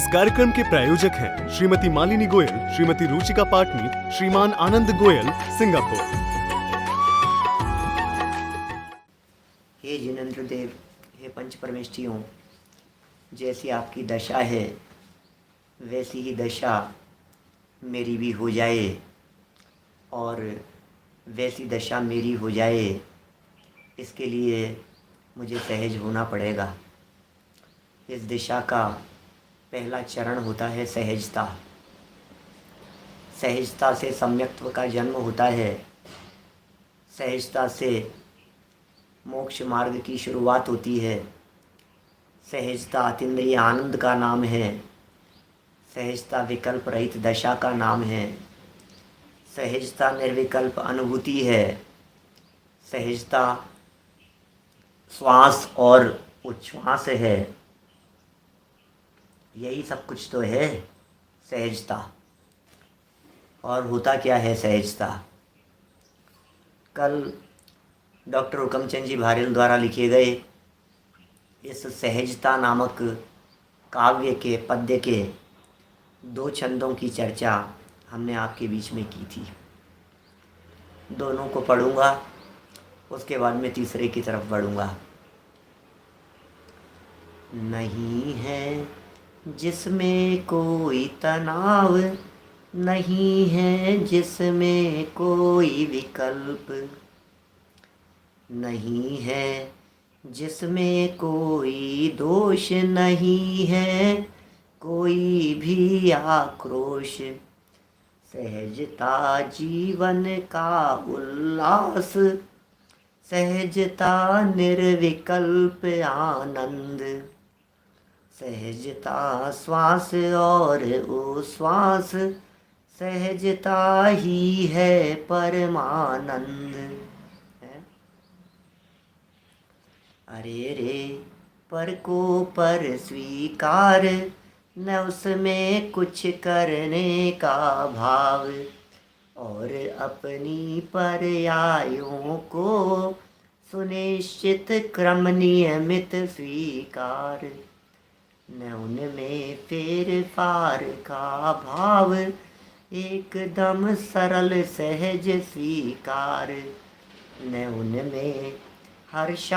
कार्यक्रम के प्रायोजक हैं श्रीमती मालिनी गोयल, श्रीमती रुचिका पाटनी, श्रीमान आनंद गोयल, सिंगापुर। हे जिनेंद्र देव, हे पंच परमेष्ठियों, जैसी आपकी दशा है वैसी ही दशा मेरी भी हो जाए और वैसी दशा मेरी हो जाए, इसके लिए मुझे सहज होना पड़ेगा। इस दिशा का पहला चरण होता है सहजता। सहजता से सम्यक्त्व का जन्म होता है। सहजता से मोक्ष मार्ग की शुरुआत होती है। सहजता अतीन्द्रिय आनंद का नाम है। सहजता विकल्प रहित दशा का नाम है। सहजता निर्विकल्प अनुभूति है। सहजता श्वास और उच्छ्वास है। यही सब कुछ तो है सहजता। और होता क्या है सहजता? कल डॉक्टर हुकमचंद जी भारेल द्वारा लिखे गए इस सहजता नामक काव्य के पद्य के 2 छंदों की चर्चा हमने आपके बीच में की थी। दोनों को पढ़ूंगा, उसके बाद में तीसरे की तरफ बढ़ूंगा। नहीं है जिसमें कोई तनाव, नहीं है जिसमें कोई विकल्प, नहीं है जिसमें कोई दोष, नहीं है कोई भी आक्रोश। सहजता जीवन का उल्लास, सहजता निर्विकल्प आनंद, सहजता श्वास और उश्वास, सहजता ही है परमानंद। अरे रे पर को पर स्वीकार, न उसमें कुछ करने का भाव, और अपनी पर्यायों को सुनिश्चित क्रम नियमित स्वीकार, न उनमें फेर फार का भाव, एकदम सरल सहज स्वीकार, न उनमें हर्ष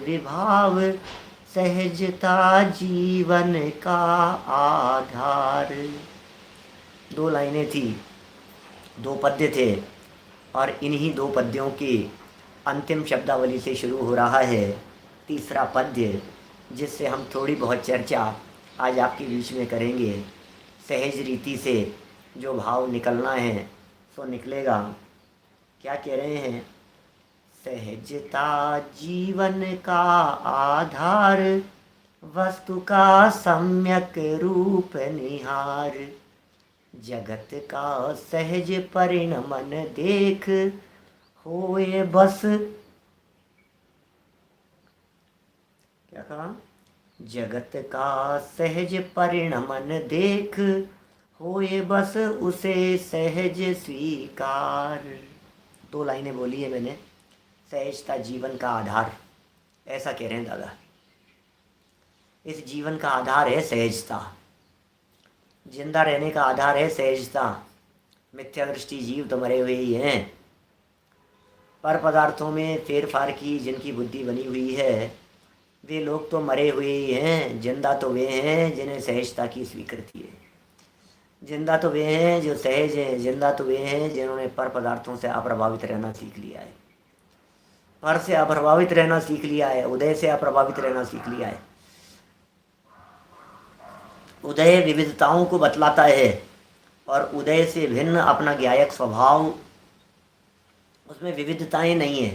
विभाव, सहजता जीवन का आधार। 2 लाइनें थी, 2 पद्य थे, और इन्हीं 2 पद्यों की अंतिम शब्दावली से शुरू हो रहा है तीसरा पद्य, जिससे हम थोड़ी बहुत चर्चा आज आपके बीच में करेंगे। सहज रीति से जो भाव निकलना है सो निकलेगा। क्या कह रहे हैं? सहजता जीवन का आधार, वस्तु का सम्यक रूप निहार, जगत का सहज परिणमन देख, होए बस, क्या कहा? जगत का सहज परिणमन देख, होए बस उसे सहज स्वीकार। 2 लाइनें बोली है मैंने। सहजता जीवन का आधार, ऐसा कह रहे हैं दादा। इस जीवन का आधार है सहजता। जिंदा रहने का आधार है सहजता। मिथ्या दृष्टि जीव तो मरे हुए ही हैं। पर पदार्थों में फेर फार की जिनकी बुद्धि बनी हुई है, वे लोग तो मरे हुए ही हैं। जिंदा तो वे हैं जिन्हें सहजता की स्वीकृति है। जिंदा तो वे हैं जो सहज हैं। जिंदा तो वे हैं जिन्होंने पर पदार्थों से अप्रभावित रहना सीख लिया है। पर से अप्रभावित रहना सीख लिया है। उदय से अप्रभावित रहना सीख लिया है। उदय विविधताओं को बतलाता है और उदय से भिन्न अपना ज्ञायक स्वभाव, उसमें विविधताएं नहीं है।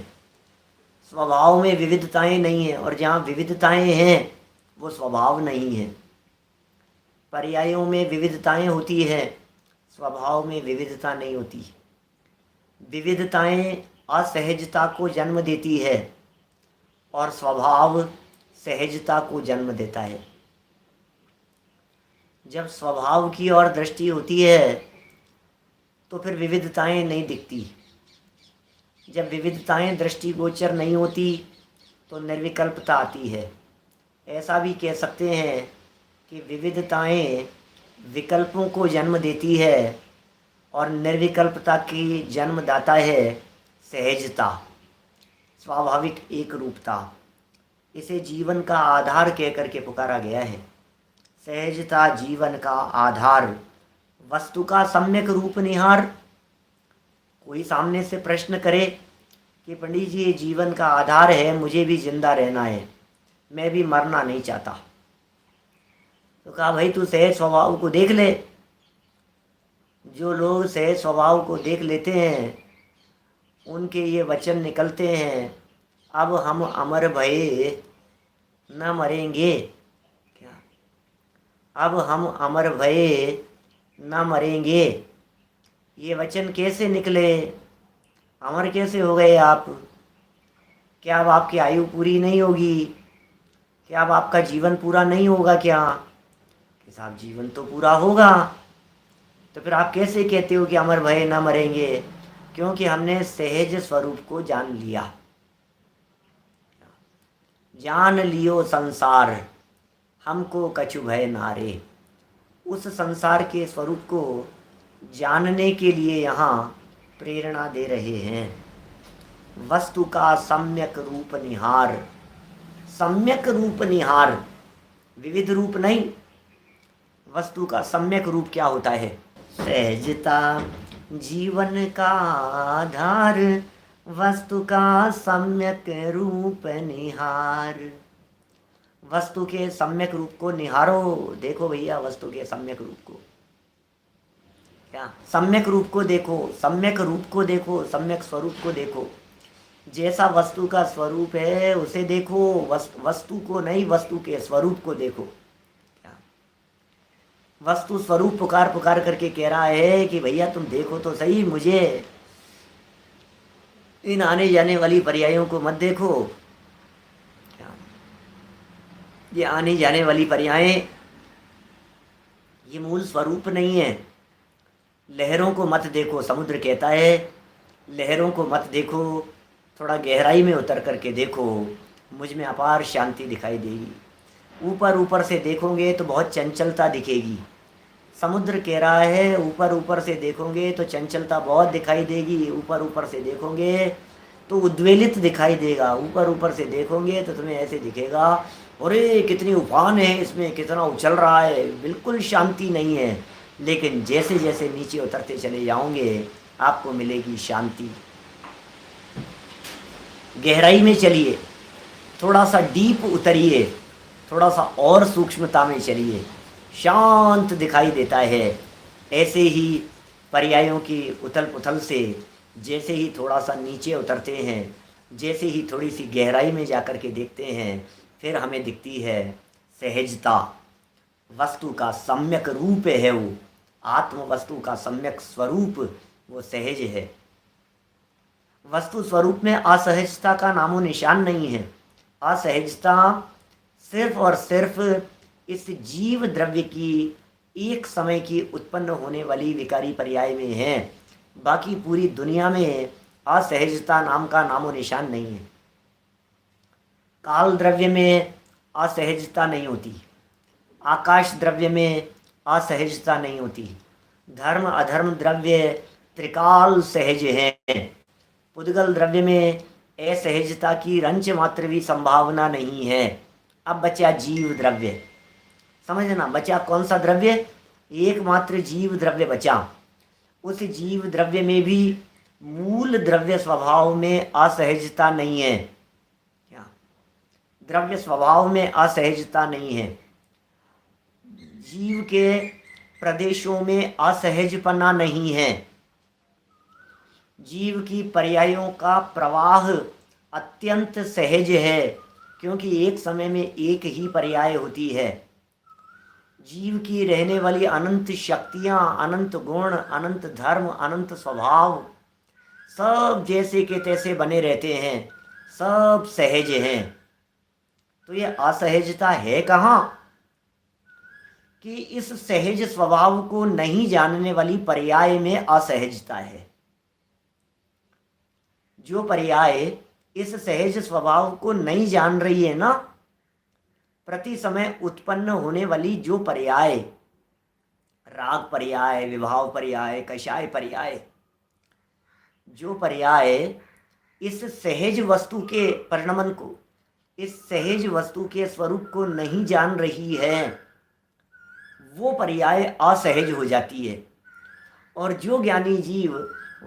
स्वभाव में विविधताएं नहीं है, और जहाँ विविधताएं हैं वो स्वभाव नहीं है। पर्यायों में विविधताएं होती है, स्वभाव में विविधता नहीं होती। विविधताएं असहजता को जन्म देती है और स्वभाव सहजता को जन्म देता है। जब स्वभाव की ओर दृष्टि होती है तो फिर विविधताएं नहीं दिखती। जब विविधताएं दृष्टिगोचर नहीं होती तो निर्विकल्पता आती है। ऐसा भी कह सकते हैं कि विविधताएं विकल्पों को जन्म देती है और निर्विकल्पता की जन्मदाता है सहजता, स्वाभाविक एक रूपता। इसे जीवन का आधार कह करके पुकारा गया है। सहजता जीवन का आधार, वस्तु का सम्यक रूप निहार। कोई सामने से प्रश्न करे कि पंडित जी ये जीवन का आधार है, मुझे भी जिंदा रहना है, मैं भी मरना नहीं चाहता, तो कहा भाई तू सहज स्वभाव को देख ले। जो लोग सहज स्वभाव को देख लेते हैं उनके ये वचन निकलते हैं, अब हम अमर भये न मरेंगे। क्या? अब हम अमर भये न मरेंगे, ये वचन कैसे निकले? अमर कैसे हो गए आप? क्या अब आपकी आयु पूरी नहीं होगी? क्या अब आपका जीवन पूरा नहीं होगा क्या? कि साहब जीवन तो पूरा होगा। तो फिर आप कैसे कहते हो कि अमर भये न मरेंगे? क्योंकि हमने सहज स्वरूप को जान लिया। जान लियो संसार, हमको कछु भय नारे। उस संसार के स्वरूप को जानने के लिए यहाँ प्रेरणा दे रहे हैं। वस्तु का सम्यक रूप निहार, सम्यक रूप निहार, विविध रूप नहीं। वस्तु का सम्यक रूप क्या होता है? सहजता जीवन का आधार, वस्तु का सम्यक रूप निहार। वस्तु के सम्यक रूप को निहारो। देखो भैया वस्तु के सम्यक रूप को, क्या सम्यक रूप को देखो, सम्यक रूप को देखो, सम्यक स्वरूप को देखो। जैसा वस्तु का स्वरूप है उसे देखो, वस्तु को नहीं, वस्तु के स्वरूप को देखो। क्या वस्तु स्वरूप पुकार पुकार करके कह रहा है कि भैया तुम देखो तो सही, मुझे इन आने जाने वाली पर्यायों को मत देखो। क्या ये आने जाने वाली पर्यायें ये मूल स्वरूप नहीं है। लहरों को मत देखो, समुद्र कहता है लहरों को मत देखो, थोड़ा गहराई में उतर करके देखो, मुझ में अपार शांति दिखाई देगी। ऊपर ऊपर से देखोगे तो बहुत चंचलता दिखेगी। समुद्र कह रहा है ऊपर ऊपर से देखोगे तो चंचलता बहुत दिखाई देगी, ऊपर ऊपर से देखोगे तो उद्वेलित दिखाई देगा, ऊपर ऊपर से देखोगे तो तुम्हें ऐसे दिखेगा अरे कितनी उफान है इसमें, कितना उछल रहा है, बिल्कुल शांति नहीं है। लेकिन जैसे जैसे नीचे उतरते चले जाओगे आपको मिलेगी शांति। गहराई में चलिए, थोड़ा सा डीप उतरिए, थोड़ा सा और सूक्ष्मता में चलिए, शांत दिखाई देता है। ऐसे ही पर्यायों की उथल पुथल से जैसे ही थोड़ा सा नीचे उतरते हैं, जैसे ही थोड़ी सी गहराई में जाकर के देखते हैं, फिर हमें दिखती है सहजता। वस्तु का सम्यक रूप है वो, आत्म वस्तु का सम्यक स्वरूप वो सहज है। वस्तु स्वरूप में असहजता का नामो निशान नहीं है। असहजता सिर्फ और सिर्फ इस जीव द्रव्य की एक समय की उत्पन्न होने वाली विकारी पर्याय में है। बाकी पूरी दुनिया में असहजता नाम का नामो निशान नहीं है। काल द्रव्य में असहजता नहीं होती, आकाश द्रव्य में असहजता नहीं होती, धर्म अधर्म द्रव्य त्रिकाल सहज हैं। पुद्गल द्रव्य में असहजता की रंच मात्र भी संभावना नहीं है। अब बचा जीव द्रव्य, समझना, बचा कौन सा द्रव्य? एकमात्र जीव द्रव्य बचा। उस जीव द्रव्य में भी मूल द्रव्य स्वभाव में असहजता नहीं है। क्या द्रव्य स्वभाव में असहजता नहीं है। जीव के प्रदेशों में असहजपना नहीं है। जीव की पर्यायों का प्रवाह अत्यंत सहज है, क्योंकि एक समय में एक ही पर्याय होती है। जीव की रहने वाली अनंत शक्तियाँ, अनंत गुण, अनंत धर्म, अनंत स्वभाव सब जैसे के तैसे बने रहते हैं, सब सहज हैं। तो ये असहजता है कहाँ? कि इस सहज स्वभाव को नहीं जानने वाली पर्याय में असहजता है। जो पर्याय इस सहज स्वभाव को नहीं जान रही है ना, प्रति समय उत्पन्न होने वाली जो पर्याय, राग पर्याय, विभाव पर्याय, कषाय पर्याय, जो पर्याय इस सहज वस्तु के परिणमन को, इस सहज वस्तु के स्वरूप को नहीं जान रही है, वो पर्याय असहज हो जाती है। और जो ज्ञानी जीव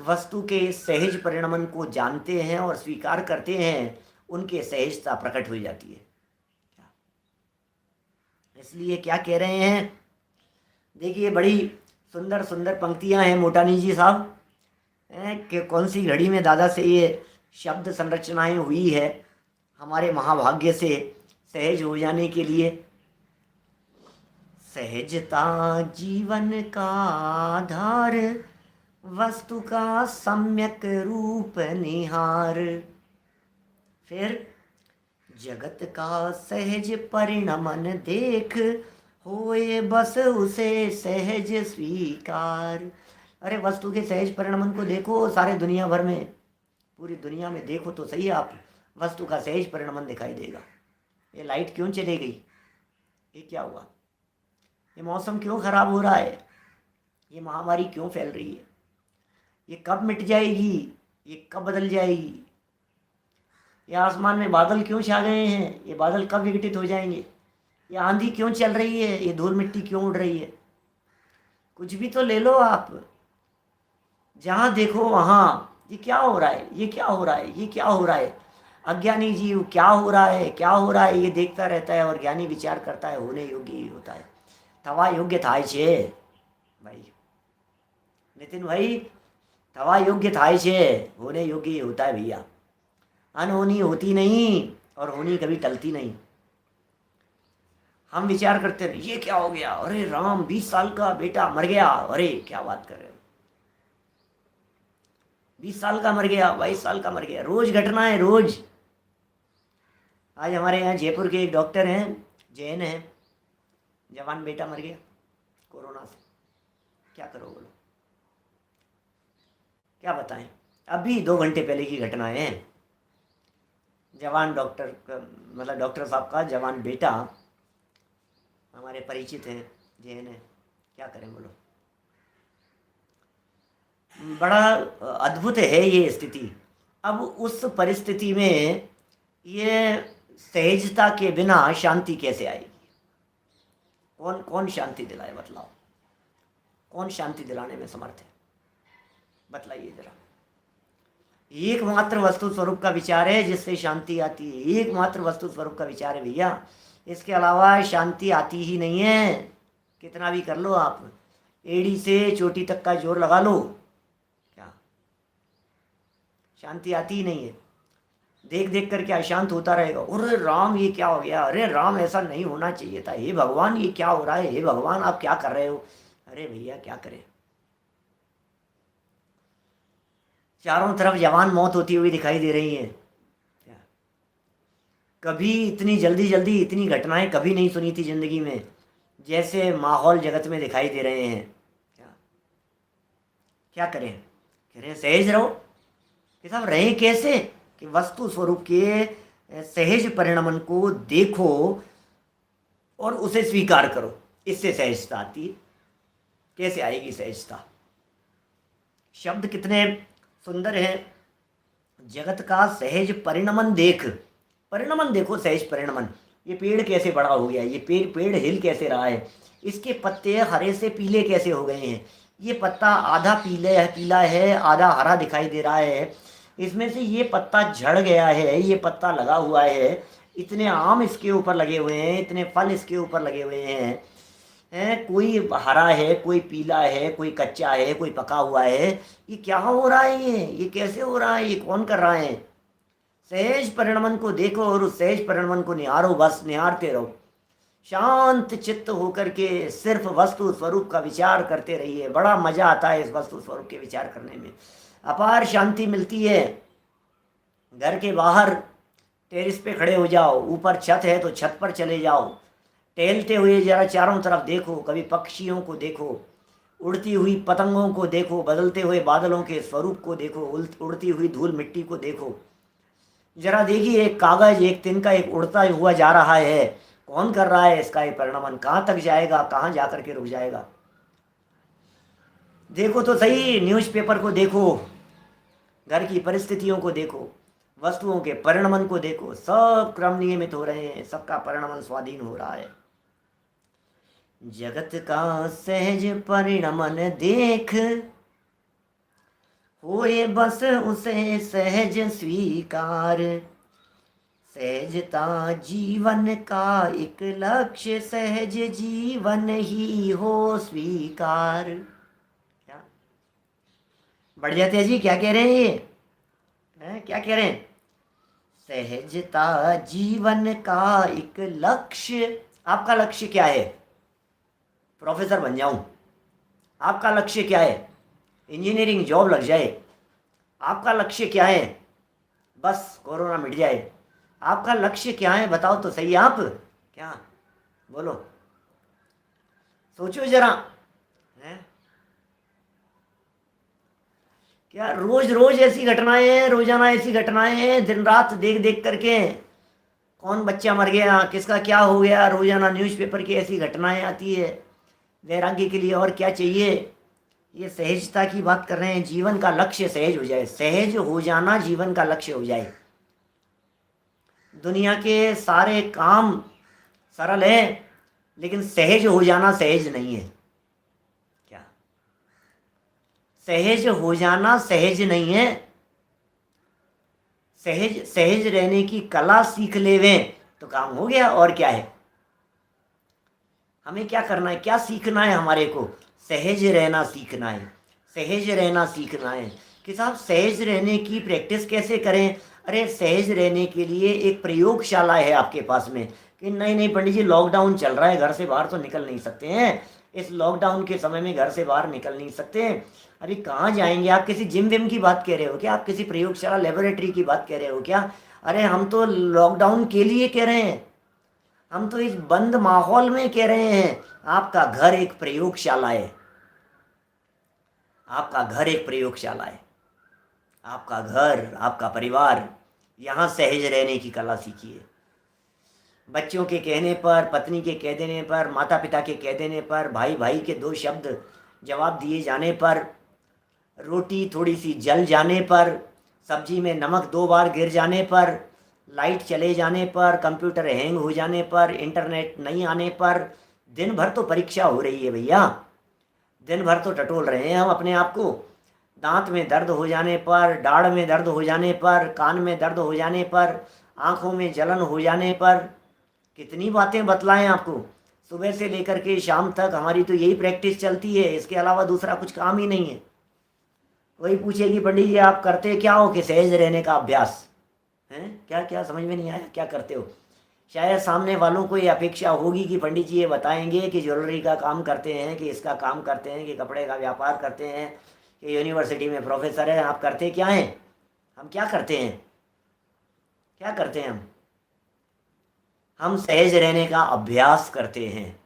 वस्तु के सहज परिणमन को जानते हैं और स्वीकार करते हैं, उनके सहजता प्रकट हो जाती है। इसलिए क्या कह रहे हैं, देखिए बड़ी सुंदर सुंदर पंक्तियां हैं मोटानी जी साहब कि कौन सी घड़ी में दादा से ये शब्द संरचनाएं हुई है हमारे महाभाग्य से सहज हो जाने के लिए। सहजता जीवन का आधार, वस्तु का सम्यक रूप निहार। फिर जगत का सहज परिणमन देख, होए बस उसे सहज स्वीकार। अरे वस्तु के सहज परिणमन को देखो, सारे दुनिया भर में, पूरी दुनिया में देखो तो सही आप, वस्तु का सहज परिणमन दिखाई देगा। ये लाइट क्यों चली गई, ये क्या हुआ, ये मौसम क्यों खराब हो रहा है, ये महामारी क्यों फैल रही है, ये कब मिट जाएगी, ये कब बदल जाएगी, ये आसमान में बादल क्यों छा गए हैं, ये बादल कब विघटित हो जाएंगे, ये आंधी क्यों चल रही है, ये धूल मिट्टी क्यों उड़ रही है। कुछ भी तो ले लो आप, जहाँ देखो वहाँ ये क्या हो रहा है, ये क्या हो रहा है, ये क्या हो रहा है। अज्ञानी जीव क्या हो रहा है, क्या हो रहा है, ये देखता रहता है, और ज्ञानी विचार करता है, होने योग्य ही होता है। थवा योग्य થાય છે भाई, नितिन भाई, थवा योग्य થાય છે, होने योग्य ही होता है भैया। अनहोनी होती नहीं और होनी कभी टलती नहीं। हम विचार करते हैं ये क्या हो गया, अरे राम 20 साल का बेटा मर गया, अरे क्या बात कर रहे हो, 20 साल का मर गया, 22 साल का मर गया, रोज घटना है रोज। आज हमारे यहाँ जयपुर के एक डॉक्टर हैं, जैन हैं, जवान बेटा मर गया कोरोना से। क्या करो बोलो, क्या बताएं। अभी 2 घंटे पहले की घटनाएं हैं। जवान डॉक्टर मतलब डॉक्टर साहब का जवान बेटा, हमारे परिचित हैं, जैन हैं, क्या करें बोलो। बड़ा अद्भुत है ये स्थिति। अब उस परिस्थिति में ये सहजता के बिना शांति कैसे आएगी। कौन कौन शांति दिलाए, बतलाओ, कौन शांति दिलाने में समर्थ है, बतलाइए जरा। एकमात्र वस्तु स्वरूप का विचार है जिससे शांति आती है, एकमात्र वस्तु स्वरूप का विचार है भैया। इसके अलावा शांति आती ही नहीं है। कितना भी कर लो आप, एड़ी से चोटी तक का जोर लगा लो, क्या शांति आती ही नहीं है। देख देख करके अशांत होता रहेगा। अरे राम ये क्या हो गया, अरे राम ऐसा नहीं होना चाहिए था, हे भगवान ये क्या हो रहा है, हे भगवान आप क्या कर रहे हो। अरे भैया क्या करें, चारों तरफ जवान मौत होती हुई दिखाई दे रही है। कभी इतनी जल्दी जल्दी इतनी घटनाएं कभी नहीं सुनी थी जिंदगी में, जैसे माहौल जगत में दिखाई दे रहे हैं। क्या करें, कह रहे हैं सहज रहो। कि साहब रहें कैसे, कि वस्तु स्वरूप के सहज परिणमन को देखो और उसे स्वीकार करो, इससे सहजता आती है। कैसे आएगी सहजता। शब्द कितने सुंदर है। जगत का सहज परिणमन देख, परिणमन देखो, सहज परिणमन। ये पेड़ कैसे बड़ा हो गया, ये पेड़ हिल कैसे रहा है, इसके पत्ते हरे से पीले कैसे हो गए हैं, ये पत्ता आधा पीला है आधा हरा दिखाई दे रहा है, इसमें से ये पत्ता झड़ गया है, ये पत्ता लगा हुआ है, इतने आम इसके ऊपर लगे हुए हैं, इतने फल इसके ऊपर लगे हुए हैं, कोई हरा है, कोई पीला है, कोई कच्चा है, कोई पका हुआ है। ये क्या हो रहा है, ये कैसे हो रहा है, ये कौन कर रहा है। सहज परिणमन को देखो और उस सहज परिणमन को निहारो, बस निहारते रहो। शांत चित्त होकर के सिर्फ वस्तु स्वरूप का विचार करते रहिए। बड़ा मजा आता है इस वस्तु स्वरूप के विचार करने में, अपार शांति मिलती है। घर के बाहर टेरिस पे खड़े हो जाओ, ऊपर छत है तो छत पर चले जाओ, टहलते हुए जरा चारों तरफ देखो, कभी पक्षियों को देखो, उड़ती हुई पतंगों को देखो, बदलते हुए बादलों के स्वरूप को देखो, उड़ती हुई धूल मिट्टी को देखो। जरा देखिए एक कागज, एक तिनका एक उड़ता हुआ जा रहा है, कौन कर रहा है इसका ये परिणमन, कहाँ तक जाएगा, कहाँ जा करके रुक जाएगा। देखो तो सही, न्यूज़पेपर को देखो, घर की परिस्थितियों को देखो, वस्तुओं के परिणमन को देखो, सब क्रम नियमित हो रहे हैं, सबका परिणमन स्वाधीन हो रहा है। जगत का सहज परिणमन देख, होए बस उसे सहज स्वीकार। सहजता जीवन का एक लक्ष्य, सहज जीवन ही हो स्वीकार। क्या बढ़ जाते हैं जी, क्या कह रहे हैं ये क्या कह रहे हैं? सहजता जीवन का एक लक्ष्य। आपका लक्ष्य क्या है? प्रोफेसर बन जाऊं? आपका लक्ष्य क्या है? इंजीनियरिंग जॉब लग जाए? आपका लक्ष्य क्या है? बस कोरोना मिट जाए? आपका लक्ष्य क्या है? बताओ तो सही आप, क्या बोलो, सोचो जरा। क्या रोज रोज ऐसी घटनाएं हैं, रोजाना ऐसी घटनाएं हैं, दिन रात देख देख करके कौन बच्चा मर गया, किसका क्या हो गया, रोजाना न्यूज़पेपर की ऐसी घटनाएं आती है। वैराग्य के लिए और क्या चाहिए? ये सहजता की बात कर रहे हैं, जीवन का लक्ष्य सहज हो जाए, सहज हो जाना जीवन का लक्ष्य हो जाए। दुनिया के सारे काम सरल है, लेकिन सहज हो जाना सहज नहीं है। क्या सहज हो जाना सहज नहीं है? सहज सहज रहने की कला सीख लेवे तो काम हो गया, और क्या है? हमें क्या करना है, क्या सीखना है हमारे को? सहज रहना सीखना है, सहज रहना सीखना है। कि साहब सहज रहने की प्रैक्टिस कैसे करें? अरे सहज रहने के लिए एक प्रयोगशाला है आपके पास में। कि नहीं नहीं पंडित जी, लॉकडाउन चल रहा है, घर से बाहर तो निकल नहीं सकते हैं, इस लॉकडाउन के समय में घर से बाहर निकल नहीं सकते। अरे कहाँ जाएंगे? आप किसी जिम विम की बात कह रहे हो क्या? आप किसी प्रयोगशाला लेबोरेटरी की बात कह रहे हो क्या? अरे हम तो लॉकडाउन के लिए कह रहे हैं, हम तो इस बंद माहौल में कह रहे हैं। आपका घर एक प्रयोगशाला है, आपका घर एक प्रयोगशाला है। आपका घर, आपका परिवार, यहाँ सहज रहने की कला सीखिए। बच्चों के कहने पर, पत्नी के कह देने पर, माता पिता के कह देने पर, भाई भाई के दो शब्द जवाब दिए जाने पर, रोटी थोड़ी सी जल जाने पर, सब्जी में नमक 2 बार गिर जाने पर, लाइट चले जाने पर, कंप्यूटर हैंग हो जाने पर, इंटरनेट नहीं आने पर, दिन भर तो परीक्षा हो रही है भैया, दिन भर तो टटोल रहे हैं हम अपने आप को। दांत में दर्द हो जाने पर, दाढ़ में दर्द हो जाने पर, कान में दर्द हो जाने पर, आँखों में जलन हो जाने पर, कितनी बातें बतलाएं आपको। सुबह से लेकर के शाम तक हमारी तो यही प्रैक्टिस चलती है, इसके अलावा दूसरा कुछ काम ही नहीं है। कोई पूछेगी पंडित जी आप करते क्या हो? कि सहज रहने का अभ्यास है। क्या क्या समझ में नहीं आया, क्या करते हो? शायद सामने वालों को ये अपेक्षा होगी कि पंडित जी ये बताएंगे कि ज्वेलरी का काम करते हैं, कि इसका काम करते हैं, कि कपड़े का व्यापार करते हैं, कि यूनिवर्सिटी में प्रोफेसर है। आप करते क्या हैं? हम क्या करते हैं? क्या करते हैं हम सहज रहने का अभ्यास करते हैं।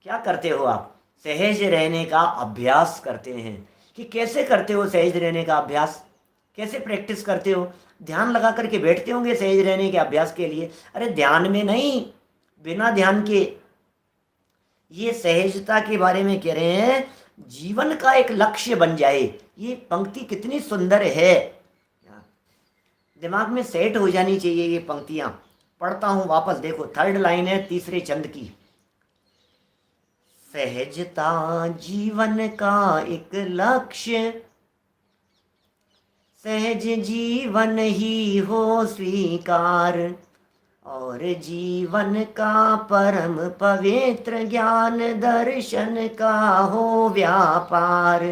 क्या करते हो आप? सहज रहने का अभ्यास करते हैं। कि कैसे करते हो सहज रहने का अभ्यास? कैसे प्रैक्टिस करते हो? ध्यान लगा करके बैठते होंगे सहज रहने के अभ्यास के लिए। अरे ध्यान में नहीं, बिना ध्यान के। ये सहजता के बारे में कह रहे हैं, जीवन का एक लक्ष्य बन जाए। ये पंक्ति कितनी सुंदर है, दिमाग में सेट हो जानी चाहिए ये पंक्तियां। पढ़ता हूं वापस, देखो 3rd लाइन है 3रे चंद की। सहजता जीवन का एक लक्ष्य, सहज जीवन ही हो स्वीकार, और जीवन का परम पवित्र ज्ञान दर्शन का हो व्यापार।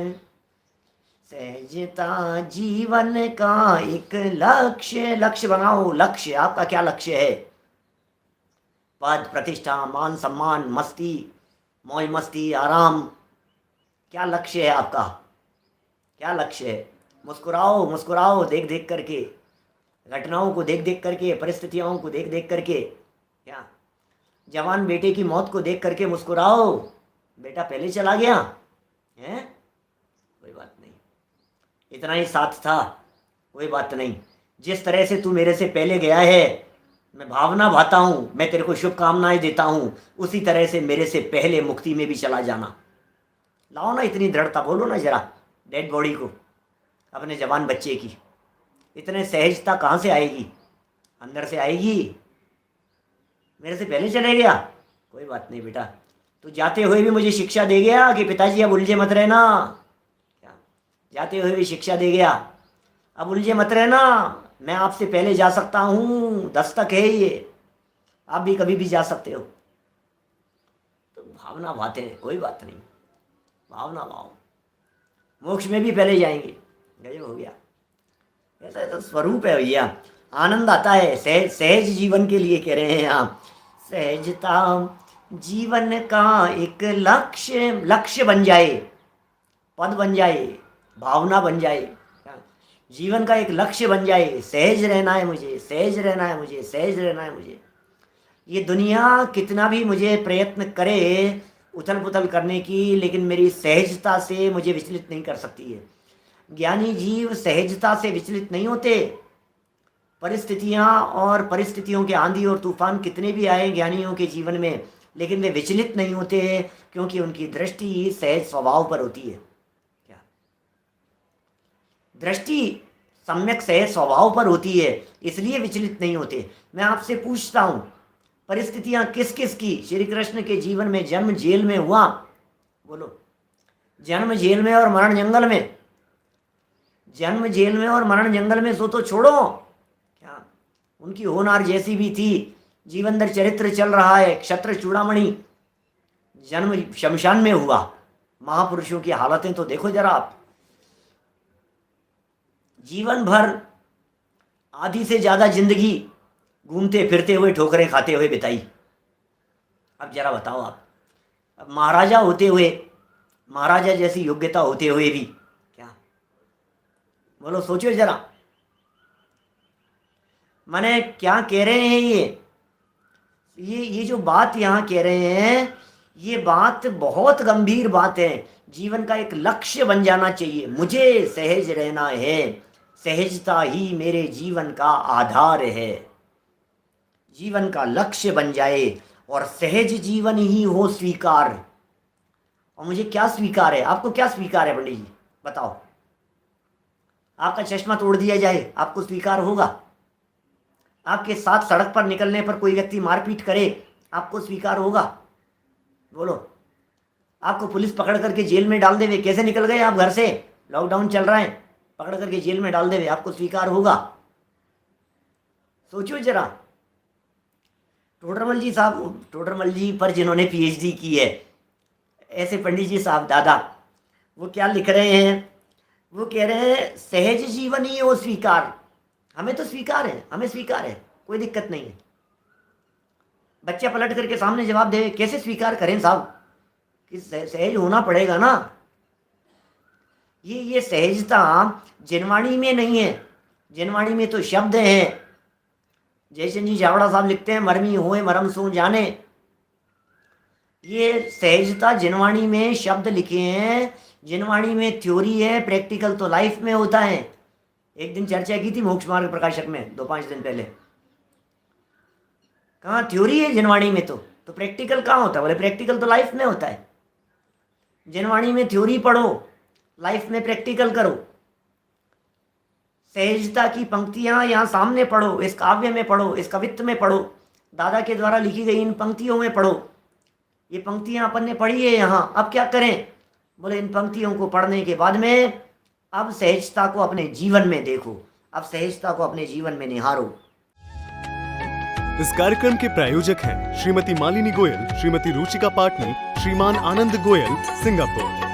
सहजता जीवन का एक लक्ष्य, लक्ष्य बनाओ। लक्ष्य, आपका क्या लक्ष्य है? पद प्रतिष्ठा, मान सम्मान, मस्ती, मौज मस्ती, आराम? क्या लक्ष्य है आपका? क्या लक्ष्य है? मुस्कुराओ मुस्कुराओ देख देख करके, घटनाओं को देख देख करके, परिस्थितियों को देख देख करके। क्या जवान बेटे की मौत को देख करके मुस्कुराओ, बेटा पहले चला गया है, कोई बात नहीं, इतना ही साथ था, कोई बात नहीं। जिस तरह से तू मेरे से पहले गया है, मैं भावना भाता हूँ, मैं तेरे को शुभकामनाएं देता हूँ, उसी तरह से मेरे से पहले मुक्ति में भी चला जाना। लाओ ना इतनी दृढ़ता, बोलो ना जरा डेड बॉडी को, अपने जवान बच्चे की। इतने सहजता कहाँ से आएगी? अंदर से आएगी। मेरे से पहले चले गया, कोई बात नहीं बेटा, तू जाते हुए भी मुझे शिक्षा दे गया कि पिताजी अब उलझे मत रहना। क्या? जाते हुए भी शिक्षा दे गया, अब उलझे मत रहना, मैं आपसे पहले जा सकता हूँ, दस्तक है ये, आप भी कभी भी जा सकते हो। तो भावना भाते हैं, कोई बात नहीं, भावना भाव, मोक्ष में भी पहले जाएंगे। गजब हो गया। ऐसा तो स्वरूप है भैया, आनंद आता है। सहज सहज जीवन के लिए कह रहे हैं आप। सहजता जीवन का एक लक्ष्य बन जाए, पद बन जाए, भावना बन जाए, जीवन का एक लक्ष्य बन जाए। सहज रहना है मुझे, सहज रहना है मुझे, सहज रहना है मुझे। ये दुनिया कितना भी मुझे प्रयत्न करे उथल पुथल करने की, लेकिन मेरी सहजता से मुझे विचलित नहीं कर सकती है। ज्ञानी जीव सहजता से विचलित नहीं होते। परिस्थितियाँ और परिस्थितियों के आंधी और तूफान कितने भी आए ज्ञानियों के जीवन में, लेकिन वे विचलित नहीं होते, क्योंकि उनकी दृष्टि सहज स्वभाव पर होती है। क्या दृष्टि सम्यक सहज स्वभाव पर होती है, इसलिए विचलित नहीं होते। मैं आपसे पूछता हूँ, परिस्थितियाँ किस किस की श्री कृष्ण के जीवन में जन्म जेल में हुआ? बोलो। जन्म जेल में और मरण जंगल में। जन्म जेल में और मरण जंगल में सो तो छोड़ो, क्या उनकी होनार जैसी भी थी। जीवनदर चरित्र चल रहा है, क्षत्र चूड़ामणि जन्म शमशान में हुआ। महापुरुषों की हालतें तो देखो जरा आप। जीवन भर आधी से ज्यादा जिंदगी घूमते फिरते हुए ठोकरें खाते हुए बिताई। अब जरा बताओ आप, अब महाराजा होते हुए, महाराजा जैसी योग्यता होते हुए भी, क्या बोलो, सोचो जरा। माने क्या कह रहे हैं ये जो बात यहाँ कह रहे हैं, ये बात बहुत गंभीर बात है। जीवन का एक लक्ष्य बन जाना चाहिए। मुझे सहज रहना है, सहजता ही मेरे जीवन का आधार है। जीवन का लक्ष्य बन जाए और सहज जीवन ही हो स्वीकार। और मुझे क्या स्वीकार है? आपको क्या स्वीकार है पंडित जी, बताओ। आपका चश्मा तोड़ दिया जाए, आपको स्वीकार होगा? आपके साथ सड़क पर निकलने पर कोई व्यक्ति मारपीट करे, आपको स्वीकार होगा? बोलो। आपको पुलिस पकड़ करके जेल में डाल देवे, कैसे निकल गए आप घर से, लॉकडाउन चल रहा है, पकड़ करके जेल में डाल देवे, आपको स्वीकार होगा? सोचो जरा। टोडरमल जी साहब, टोडरमल जी पर जिन्होंने पीएचडी की है, ऐसे पंडित जी साहब दादा, वो क्या लिख रहे हैं? वो कह रहे हैं सहज जीवन ही हो स्वीकार। हमें तो स्वीकार है, हमें स्वीकार है, कोई दिक्कत नहीं है। बच्चा पलट करके सामने जवाब दे, कैसे स्वीकार करें साहब? कि सहज होना पड़ेगा ना। ये सहजता जिनवाणी में नहीं है। जिनवाणी में तो शब्द हैं। जयचंद जी जावड़ा साहब लिखते हैं, मरमी होए मरम सो जाने। ये सहजता जिनवाणी में शब्द लिखे हैं, जिनवाणी में थ्योरी है, प्रैक्टिकल तो लाइफ में होता है। एक दिन चर्चा की थी मोक्ष मार्ग प्रकाशक में 2-5 दिन पहले। कहाँ थ्योरी है जिनवाणी में? तो प्रैक्टिकल कहाँ होता है? बोले प्रैक्टिकल तो लाइफ में होता है। जिनवाणी में थ्योरी पढ़ो, लाइफ में प्रैक्टिकल करो। सहजता की पंक्तियां यहाँ सामने पढ़ो, इस काव्य में पढ़ो, इस कवित्व में पढ़ो, दादा के द्वारा लिखी गई इन पंक्तियों में पढ़ो। ये पंक्तियां अपन ने पढ़ी है यहाँ, अब क्या करें? बोले इन पंक्तियों को पढ़ने के बाद में अब सहजता को अपने जीवन में देखो, अब सहजता को अपने जीवन में निहारो। इस कार्यक्रम के प्रायोजक हैं श्रीमती मालिनी गोयल, श्रीमती रुचिका पाटनी, श्रीमान आनंद गोयल, सिंगापुर।